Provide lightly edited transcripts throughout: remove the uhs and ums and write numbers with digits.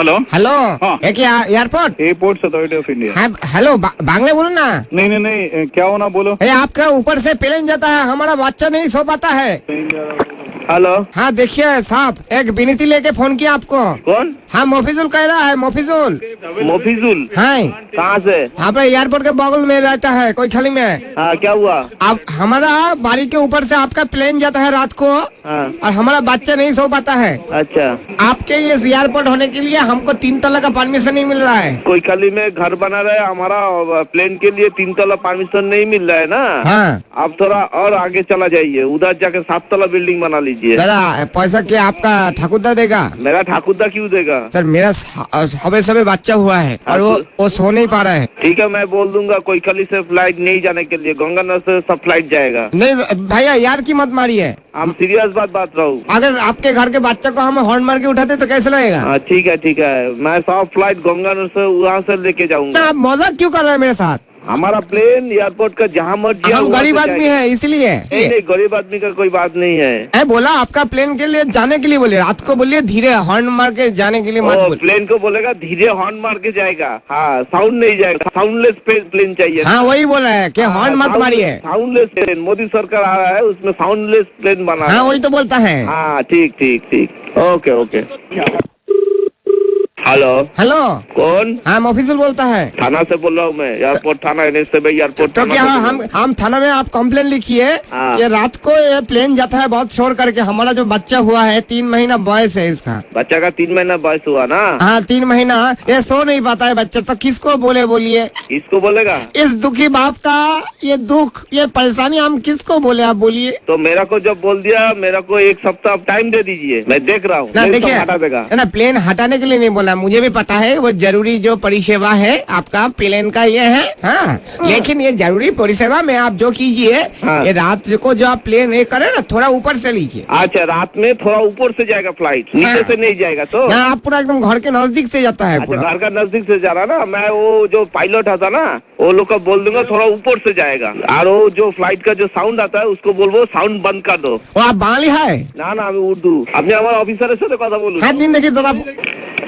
Hello hello हाँ। ये क्या airport? Airport authority of India. हाँ हेलो, बांग्ला बोलो ना। नहीं नहीं नहीं, क्या होना बोलो। ये आपका ऊपर से प्लेन जाता है, हमारा बच्चा नहीं सो पाता है। हेलो, हाँ देखिए साहब, एक विनती लेके फोन किया आपको। कौन? हाँ मोफिजुल कह रहा है, मोफिजुल। मोफिजुल? हाँ कहाँ से? आपका एयरपोर्ट के बगल में रहता है कोई खाली में। हाँ, क्या हुआ? अब हमारा बारी के ऊपर से आपका प्लेन जाता है रात को, हाँ, और हमारा बच्चा नहीं सो पाता है। अच्छा। आपके ये एयरपोर्ट होने के लिए हमको 3 तला का परमिशन नहीं मिल रहा है। कोई खाली में घर बना रहा है, हमारा प्लेन के लिए 3 तला परमिशन नहीं मिल रहा है ना। हाँ आप थोड़ा और आगे चला जाइए, उधर जाके 7 तला बिल्डिंग बना लीजिए। दादा पैसा क्या आपका ठाकुरदा देगा? मेरा ठाकुरदा क्यों देगा? सर मेरा सबे सबे बच्चा हुआ है और वो सो नहीं पा रहा है। ठीक है, मैं बोल दूंगा कोई खाली से फ्लाइट नहीं जाने के लिए, गंगानगर से सब फ्लाइट जाएगा। नहीं भैया यार की मत मारिए, हम सीरियस बात रहा हूँ। अगर आपके घर के बच्चा को हम हॉर्न मार के उठाते तो कैसे लगेगा? हाँ ठीक है, मैं सब फ्लाइट गंगानगर से वहाँ से लेके ना जाऊंगा। आप मजाक क्यों कर रहे हैं मेरे साथ? हमारा प्लेन एयरपोर्ट का जहाँ मर्जी हम गरीब आदमी है इसलिए। नहीं, गरीब आदमी का कोई बात नहीं है। मैं बोला आपका प्लेन के लिए जाने के लिए बोले, रात को बोलिए धीरे हॉर्न मार के जाने के लिए मत बोलिए। प्लेन को बोलेगा धीरे हॉर्न मार के जाएगा। हाँ, साउंड नहीं जाएगा, साउंडलेस प्लेन चाहिए। हाँ वही बोला है कि हॉर्न मत मारिए। साउंडलेस प्लेन मोदी सरकार आ रहा है, उसमें साउंडलेस प्लेन बना हाँ है। वही तो बोलता है। हाँ ठीक, ओके। हेलो, हेलो कौन? हाँ मोफिजुल बोलता है। थाना से बोल रहा हूँ मैं, एयरपोर्ट थाना NH7 एयरपोर्ट। तो क्या हम थाना में आप कंप्लेन लिखिए हाँ। कि रात को ये प्लेन जाता है बहुत शोर करके, हमारा जो बच्चा हुआ है 3 महीना बॉयस है इसका। बच्चा का 3 महीना बयस हुआ ना? हाँ 3 महीना, ये सो नहीं पाता है बच्चा, तो किसको बोलिए? किसको बोलेगा? इस दुखी बाप का ये दुख, ये परेशानी हम किसको बोले, आप बोलिए। तो मेरा को जब बोल दिया, मेरा को 1 सप्ताह टाइम दे दीजिए, मैं देख रहा हूँ। ना प्लेन देखिए सब हटा देगा ना, प्लेन हटाने के लिए नहीं बोला, मुझे भी पता है वो जरूरी जो परिसेवा है आपका प्लेन का ये है। हाँ लेकिन ये जरूरी परिसेवा में आप जो कीजिए, हाँ। ये रात को जो आप प्लेन ये करे ना, थोड़ा ऊपर से लीजिए। अच्छा, रात में थोड़ा ऊपर से जाएगा फ्लाइट, नीचे हाँ। से नहीं जाएगा तो? ना आप पूरा एकदम घर के नजदीक से जाता है अच्छा, पूरा। घर का नजदीक से जा रहा ना। मैं वो जो पायलट आता ना, वो लोग को बोल दूंगा थोड़ा ऊपर से जाएगा, और वो जो फ्लाइट का जो साउंड आता है उसको बोलबो साउंड बंद कर दो। वो आप बांग्ली है? ना আমি উর্দু। আপনি আমার অফিসারের সাথে কথা বলুন। হ্যাঁ দিন দেখি দাদা।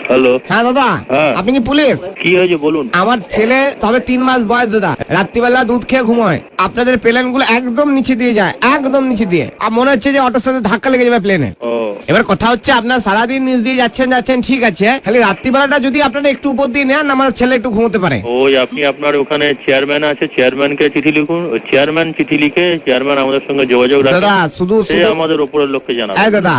হ্যালো, হ্যাঁ দাদা হ্যাঁ। আপনি কি পুলিশ? কি হয়েছে বলুন। আমার ছেলে তবে 3 মাস বয়স দাদা, রাত্রিবেলা দুধ খেয়ে ঘুমোয়, আপনাদের প্লেন গুলো একদম নিচে দিয়ে যায়, একদম নিচে দিয়ে, আর মনে হচ্ছে যে অটোর সাথে ধাক্কা লেগে যাবে প্লেনে। ও, এবার কথা হচ্ছে আপনার সারাদিন নিচ দিয়ে যাচ্ছেন ঠিক আছে, খালি রাত্রিবেলাটা যদি আপনারা একটু উপর দিয়ে নেন, আমার ছেলে একটু ঘুমোতে পারে। ওই আপনি আপনার ওখানে চেয়ারম্যান আছে, চেয়ারম্যানকে চিঠি লিখুন। ওই চেয়ারম্যান চিঠি লিখে চেয়ারম্যান আমাদের সঙ্গে যোগাযোগ রাখে, দাদা শুধু সে আমাদের উপরের লোককে জানাবে। দাদা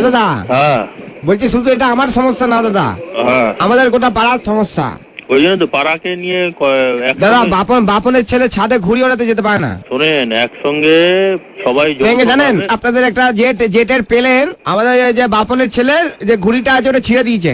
দাদা হ্যাঁ বলছি শুধু এটা আমার সমস্যা না দাদা, হ্যাঁ, আমাদের গোটা পাড়ার সমস্যা। ওই জন্য তো পাড়াকে নিয়ে দাদা বাপনের ছেলে ছাদে ঘুড়ি ওড়াতে যেতে পারে না। শোনেন, একসঙ্গে সবাই জানেন আপনাদের একটা জেটের প্লেন, আমাদের যে বাপনের ছেলের যে ঘুড়িটা আছে ওটা ছিঁড়ে দিয়েছে,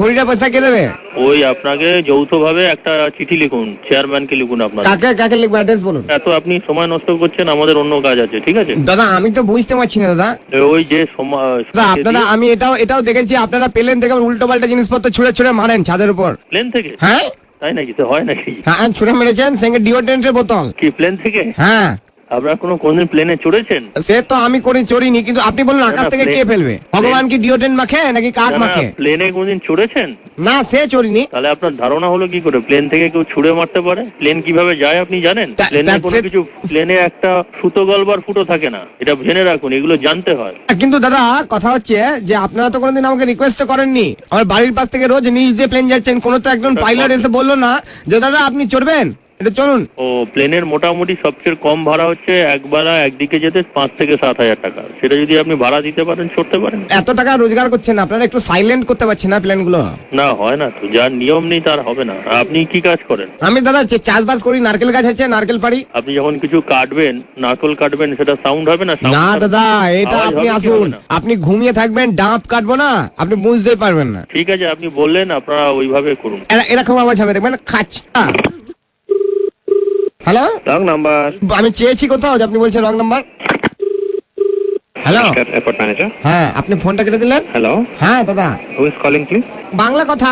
ঘুড়িটা পয়সা কে দেবে? ওই আপনাকে যৌথ ভাবে একটা চিঠি লিখুন, চেয়ারম্যানকে লিখুন। আপনার কাকে লিখবো, অ্যাড্রেস বলুন। এত আপনি সময় নষ্ট করছেন, আমাদের অন্য কাজ আছে, ঠিক আছে? দাদা আমি তো বুঝতে পারছি না দাদা। ওই যে সময় দাদা আপনারা, আমি এটাও দেখেছি আপনারা প্লেন থেকে উল্টো পাল্টা জিনিসপত্র ছুঁড়ে মারেন ছাদের উপর। প্লেন থেকে? হ্যাঁ তাই নাকি? তো হয় নাকি? হ্যাঁ ছুঁড়ে মেরেছেন, সঙ্গে ডিওড্রেন্টের বোতল। কি প্লেন থেকে? হ্যাঁ আপনারা কোনদিন প্লেনে চড়েছেন? সে তো আমি চড়িনি, কিন্তু আপনি বলুন আকাশ থেকে কে ফেলবে? ভগবান কি ডিওড্রেন্ট মাখে নাকি কাক মাখে? প্লেনে কোনদিন চড়েছেন? না সে চড়িনি। তাহলে আপনার ধারণা হলো কি করে প্লেন থেকে কেউ ছুড়ে মারতে পারে? প্লেন কিভাবে যায় আপনি জানেন? প্লেনে কোনো কিছু, প্লেনে একটা সুতো গলবার ফুটো থাকে না, এটা জেনে রাখুন, এগুলো জানতে হয়। কিন্তু দাদা কথা হচ্ছে যে আপনারা তো কোনোদিন আমাকে রিকোয়েস্ট করেননি, আমার বাড়ির পাশ থেকে রোজ নিচ দিয়ে প্লেন যাচ্ছেন, কোনো তো একজন পাইলট এসে বললো না যে দাদা আপনি চড়বেন, এটা চলুন। ও, প্লেনের মোটামুটি সবচেয়ে কম ভাড়া হচ্ছে একদিকে যেতে 5 থেকে 7 হাজার টাকা। সেটা যদি আপনি ভাড়া দিতে পারেন, চড়তে পারেন। এত টাকা রোজগার করছেন আপনারা, একটু সাইলেন্ট করতে পারছেন না প্লেন গুলো? না হয় না তো, যার নিয়ম নেই তার হবে না। আপনি কি কাজ করেন? আমি দাদা চাষবাস করি, নারকেল গাছ আছে, নারকেল পাড়ি। আপনি যখন কিছু কাটবেন, নারকেল কাটবেন, সেটা সাউন্ড হবে না? না দাদা এটা আওয়াজ আপনি হবে কি আসুন, হবে না? আপনি ঘুমিয়ে থাকবেন, ডাব কাটবো না, আপনি বুঝতেই পারবেন না। ঠিক আছে, আপনি বললেন, আপনারা ওইভাবে করুন। এরকম আওয়াজ হবে, দেখবেন খাচ। Hello, wrong number. আমি চেয়েছি কোথাও যে আপনি বলছেন wrong number. Hello airport manager. হ্যাঁ আপনি ফোনটা কেটে দিলেন। হ্যালো, হ্যাঁ দাদা। Who is calling please? Bangla কথা।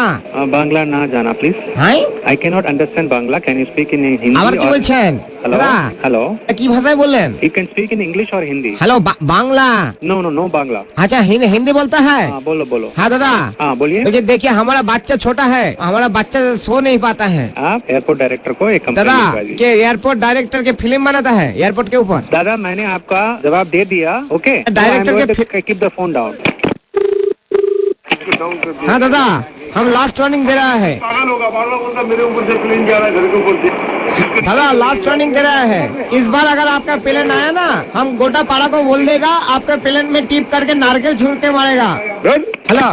বাংলা না জানা প্লিজ। হ্যাঁ I cannot understand Bangla. Can you speak in Hindi? আবার কি বলছেন? Hello. দাদা Hello. কি ভাষায় বললেন? You can speak in English or Hindi. Hello Bangla? No Bangla. अच्छा हिंदी बोलता है? हाँ बोलो. हाँ दादा हाँ बोलिए. मुझे देखिए हमारा बच्चा छोटा है, हमारा बच्चा सो नहीं पाता है। आप एयरपोर्ट डायरेक्टर को एक कंप्लेंट दादा लिखवा दीजिए. के एयरपोर्ट डायरेक्टर के फिल्म बनाता है एयरपोर्ट के ऊपर। दादा मैंने आपका जवाब दे दिया. ओके. डायरेक्टर के कीप द फोन डाउन. हाँ दादा हम लास्ट वार्निंग दे रहा है। पागल होगा बोलता मेरे ऊपर से प्लेन जा रहा है घर के ऊपर से। दादा लास्ट वार्निंग दे रहा है, इस बार अगर आपका प्लेन आया ना हम गोटा पाड़ा को बोल देगा आपके प्लेन में टिप करके नारकेल छूट के मारेगा। हेलो